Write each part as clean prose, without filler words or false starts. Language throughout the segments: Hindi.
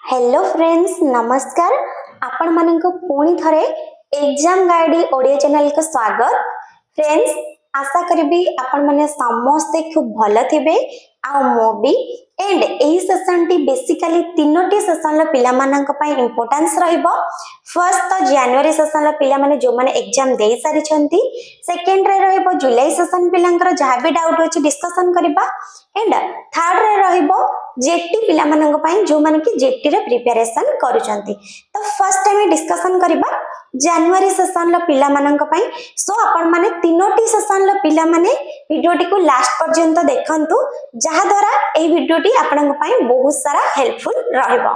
हेलो फ्रेंड्स नमस्कार आपण मानक पुणी थरे एग्जाम गाइड ओडिया चैनल को स्वागत। फ्रेंड्स आशा करी आपण माने समस्ते खूब भल थिबे आ मो भी एंड एही सेशन टी बेसिकली तीनोटी सेशन ला पिला मानक पई इंपोर्टेंस रहइबो। फर्स्ट तो जनवरी सेशन ला पिला माने जो माने एग्जाम देई सारी छंती, सेकंड रे रहइबो जुलाई सेशन पिलांकर जहां भी डाउट होची डिस्कशन करबा एंड थर्ड रे रहइबो जेटी पिला मानक पई जो माने कि जेटी रे प्रिपरेशन करूचंती। तो फर्स्ट टाइम डिस्कशन करबा जनवरी सेशन ला पिला मानक पई। सो आपण माने तीनोटी सेशन ला पिला माने वीडियोटी को लास्ट पर्यंत देखंतु जहा द्वारा ए वीडियोटी आपन पई बहुत सारा हेल्पफुल रहइबो।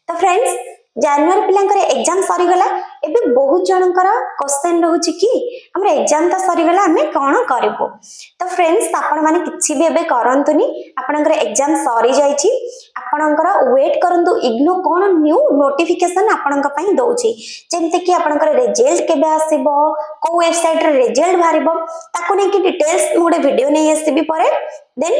तो फ्रेंड्स जनवरी पिलांकर एग्जाम सरी गला, एबे बहुत जनकर क्वेश्चन रहउची कि हमर एग्जाम त सरी गला हमें कोन करबो। तो फ्रेंड्स आपण माने किछि भी एबे करंतुनी, आपनकर एग्जाम सरी जाईची, आपनकर वेट करंतु इग्नो कोन न्यू नोटिफिकेशन आपनक पई दोची, जेमते कि आपनकर रिजल्ट केबे आसीबो, को वेबसाइट रे रिजल्ट भारिबो, ताको नै कि डिटेल्स मोडे वीडियो नै आसीबी परे। देन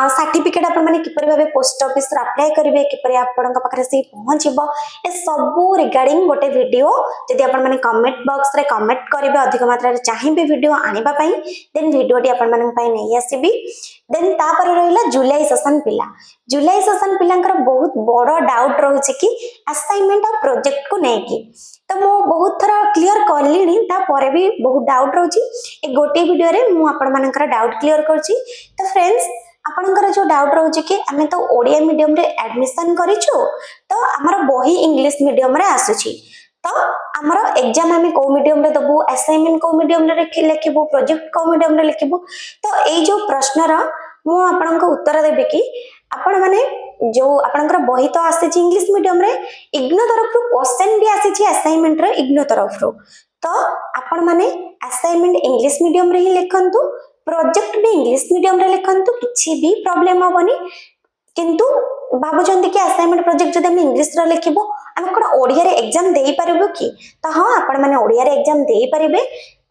सर्टिफिकेट आपण माने किपरि भाबे पोस्ट ऑफिस रे अप्लाई करिवे, किपरि आपनक पाखरे से पहुंचीबो, ए सब रिगार्डिंग गोटे वीडियो जदि आपण माने कमेंट बॉक्स रे कमेंट करिवे, अधिक मात्रा रे चाहिबे वीडियो आनिबा पई, देन वीडियोटी आपण मानक पई नै आसीबी। देन तापर रहिला जुलाई सेशन पिला। जुलाई सेशन पिलांकर बहुत बड़ डाउट रहउची कि असाइनमेंट और प्रोजेक्ट को नै कि, तो मो बहुत थरा क्लियर करलिनी, ता परे भी बहुत डाउट रहउची। ए गोटे वीडियो रे मु आपण मानकर डाउट क्लियर करची। तो फ्रेंड्स आपनकर जो डाउट रहउची कि हमें तो ओडिया मीडियम रे एडमिशन करिछु, तो हमर बही इंग्लिश मीडियम रे आसुची, तो हमर एग्जाम हमें को मीडियम रे दबु, असाइनमेंट को मीडियम रे लिखिबु, प्रोजेक्ट को मीडियम रे लिखिबु। तो ए जो प्रश्न रा मु आपनक उत्तर देबे कि आपण माने जो आपनकर बही तो आसे इंग्लिश मीडियम रे, इग्नो तरफ रो क्वेश्चन भी आसे असाइनमेंट रे इग्नो तरफ रो, तो आपण माने असाइनमेंट इंग्लिश मीडियम रे ही लिखंतु, प्रोजेक्ट भी इंग्लिश मीडियम रे लिखंतु, किछि भी प्रॉब्लम होबनी। किंतु भाबुचंती कि असाइनमेंट प्रोजेक्ट जदि हम इंग्लिश रे लिखिबो हम कोन ओडिया रे एग्जाम देई परिबो कि, तो हां आपण माने ओडिया रे एग्जाम देई परिबे।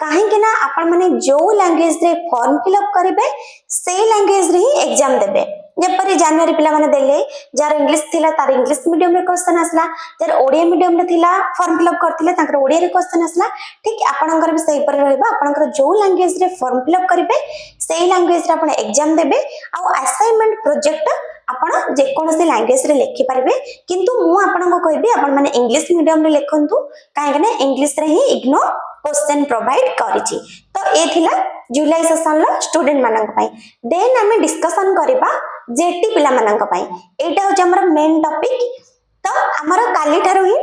काहे कि ना आपण माने जो लैंग्वेज रे फॉर्म फिल अप करिवे से लैंग्वेज रे ही एग्जाम देबे। जेपरि जनवरी पिला माने देले जार इंग्लिश थिला तार इंग्लिश मीडियम रे क्वेश्चन आसला, जार ओडिया मीडियम रे थिला फॉर्म फिल अप करथिले ताकर ओडिया रे क्वेश्चन आसला। ठीक आपनकर भी सही पर रहबा, आपनकर जो लैंग्वेज रे फॉर्म फिल अप करिवे सेही लैंग्वेज रे आपण एग्जाम देबे। आ असाइनमेंट प्रोजेक्ट आपण जे कोनोसी लैंग्वेज रे लिखि परिबे, किंतु मु आपनको कहबी आपण माने इंग्लिश मीडियम रे लिखंतु, काहे कि ना इंग्लिश रे ही इग्नो क्वेश्चन प्रोवाइड करिछि। तो ए थिला जुलाई सेशन ला स्टूडेंट मानक पई। देन हमें डिस्कशन करबा जेटी पिला मानक पई, एटा हो हमर मेन टॉपिक। तो हमर काली थारु ही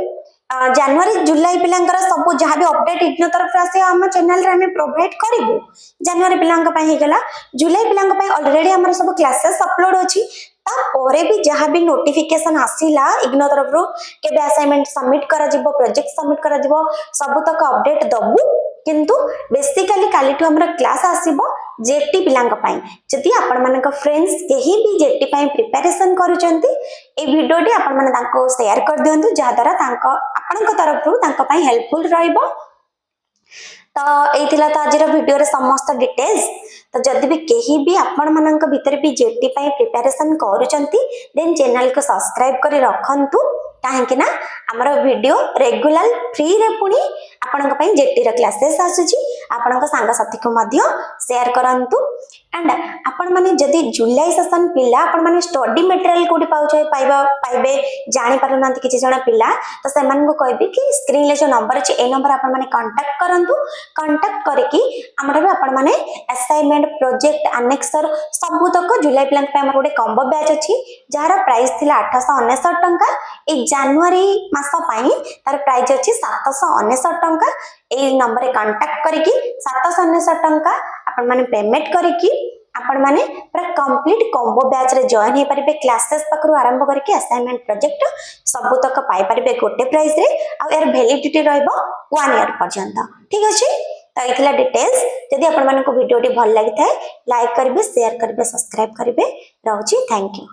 जनवरी जुलाई पिलांकर सब जहां भी अपडेट इग्नो तरफ आसे हम चैनल रे हमें प्रोवाइड करिवु। जनवरी पिलांक पई हे गेला, जुलाई पिलांक पई ऑलरेडी हमर सब क्लासेस अपलोड होछि, ता परे भी जहां भी नोटिफिकेशन आसीला इग्नो तरफ रो केबे असाइनमेंट सबमिट करा जिवो, प्रोजेक्ट सबमिट करा जिवो, सब तक अपडेट दबु। किंतु बेसिकली कालीठु हमर क्लास आसीबो जेटी पिलांक पई। जदि आपण मानक फ्रेंड्स केही भी जेटी पई प्रिपरेशन करूचंती, ए वीडियोटी आपण माने तांको शेयर कर दियंतु, जहा द्वारा तांको आपनक तरफ रु तांको पई हेल्पफुल रहइबो। तो एथिला तो आजिर वीडियो रे समस्त डिटेल्स। तो जदि भी केही भी आपण मानक भीतर भी जेटी पई प्रिपरेशन करूचंती, देन चैनल को सब्सक्राइब करी रखंतु, काहे कि ना हमर वीडियो रेगुलर फ्री रे पुनी आपनक पई जेटी रे क्लासेस आसुची, आपनक संग साथी को मध्य शेयर करंतु। एंड आपण माने जदि जुलाई सेशन पिला आपण माने स्टडी मटेरियल कोडी पाइबे जानि पारु नांती किछि जणा पिला, तो सेमान को कहबी कि स्क्रीन ले जो नंबर अछि ए नंबर आपण माने कांटेक्ट करंतु। कांटेक्ट करके हमर भी आपण माने असाइनमेंट प्रोजेक्ट अनेक्सर सब तक जुलाई प्लान पे हमर गोटे कॉम्बो बैच अछि, जहार प्राइस थिला 899 टंका। ए जनवरी मास पई तार प्राइस अछि 799 टंका। ए नंबर रे कांटेक्ट करके 799 टंका आपण माने पेमेंट करके आपण माने पूरा कंप्लीट कॉम्बो बैच रे जॉइन हे परिबे। क्लासेस पकरू आरंभ करके असाइनमेंट प्रोजेक्ट सब तक पाई परिबे गोटे प्राइस रे, आ यार वैलिडिटी रहइबो 1 ईयर पर्यंत। ठीक अछि, तो इथिला डिटेल्स। जदि आपण माने को वीडियोटी भल लागि थाए लाइक करबे, शेयर करबे, सब्सक्राइब करबे। रहउची, थैंक यू।